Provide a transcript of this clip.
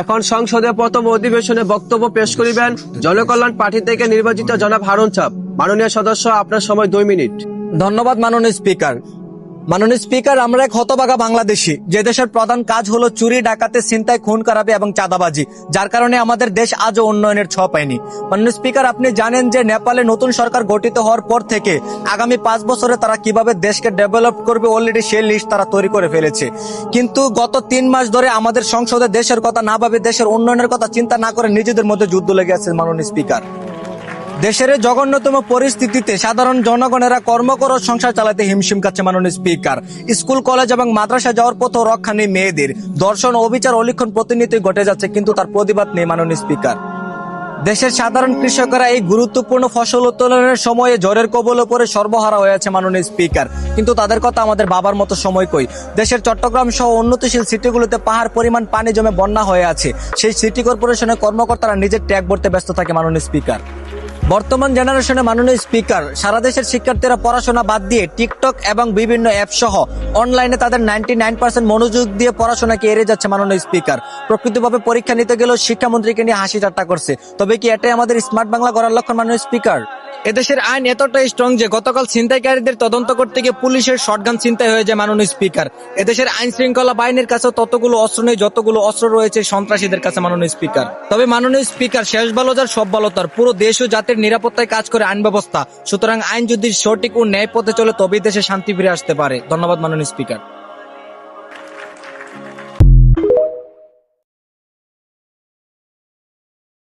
এখন সংসদে প্রথম অধিবেশনে বক্তব্য পেশ করিবেন জনকল্যাণ পার্টি থেকে নির্বাচিত জনাব হারুন চাপ। মাননীয় সদস্য, আপনার সময় 2 মিনিট। ধন্যবাদ মাননীয় স্পিকার। মাননীয় স্পিকার, আমরা এক হতভাগা বাংলাদেশী, যে দেশের প্রধান কাজ হলো চুরি, ডাকাতি, ছিনতাই, খুন খারাপি এবং চাঁদাবাজি, যার কারণে আমাদের দেশ আজও উন্নয়নের ছোঁয়া পায়নি। মাননীয় স্পিকার, আপনি জানেন যে নেপালে নতুন সরকার গঠিত হওয়ার পর থেকে আগামী 5 বছরে তারা কিভাবে দেশকে ডেভেলপ করবে অলরেডি সেই লিস্ট তারা তৈরি করে ফেলেছে। কিন্তু গত 3 মাস ধরে আমাদের সংসদে দেশের কথা না ভাবে, দেশের উন্নয়নের কথা চিন্তা না করে নিজেদের মধ্যে যুদ্ধ লেগে আছে। মাননীয় স্পিকার, দেশের জঘন্যতম পরিস্থিতিতে সাধারণ জনগণেরা কর্মকর সংসার চালাতে হিমশিম খাচ্ছে। মাননীয় স্পিকার, স্কুল, কলেজ এবং মাদ্রাসা যাওয়ার পথও রক্ষা নেই মেয়েদের। ধর্ষণ, অবিচার, অলিক্ষণ প্রতিনিয়তই ঘটে যাচ্ছে, কিন্তু তার প্রতিবাদ নেই। মাননীয় স্পিকার, দেশের সাধারণ কৃষকরা এই গুরুত্বপূর্ণ ফসল উত্তোলনের সময়ে ঝড়ের কবলে পড়ে সর্বহারা হয়েছে। মাননীয় স্পিকার, কিন্তু তাদের কথা আমাদের বাবার মতো সময় কই। দেশের চট্টগ্রাম সহ উন্নতিশীল সিটিগুলোতে পাহাড় পরিমাণ পানি জমে বন্যা হয়ে আছে। সেই সিটি কর্পোরেশনের কর্মকর্তারা নিজের ট্যাগ ভরতে ব্যস্ত থাকে। মাননীয় স্পিকার, বর্তমান জেনারেশনে মাননীয় স্পিকার, সারা দেশের শিক্ষার্থীরা পড়াশোনা বাদ দিয়ে টিকটক এবং বিভিন্ন অ্যাপ সহ অনলাইনে তাদের 99% মনোযোগ দিয়ে পড়াশোনাকে এড়িয়ে যাচ্ছে। মাননীয় স্পিকার, প্রকৃতভাবে পরীক্ষা নিতে গেলেও শিক্ষামন্ত্রীকে নিয়ে হাসি ঠাট্টা করছে। তবে কি এটাই আমাদের স্মার্ট বাংলা গড়ার লক্ষণ? মাননীয় স্পিকার, এদেশের আইন এতটাই স্ট্রং যে গতকাল ছিনতাইকারীদের তদন্ত করতে গিয়ে পুলিশের শটগান ছিনতাই হয়ে যায়। মাননীয় স্পিকার, এদেশের আইন শৃঙ্খলা বাহিনীর কাছে ততগুলো অস্ত্র নেই যতগুলো অস্ত্র রয়েছে সন্ত্রাসীদের কাছে। মাননীয় স্পিকার, তবে মাননীয় স্পিকার, শেষ ভালো যার সব ভালো তার, পুরো দেশ ও জাতির নিরাপত্তায় কাজ করে আইন ব্যবস্থা। সুতরাং আইন যদি সঠিক ও ন্যায় পথে চলে তবেই দেশে শান্তি ফিরে আসতে পারে। ধন্যবাদ মাননীয় স্পিকার।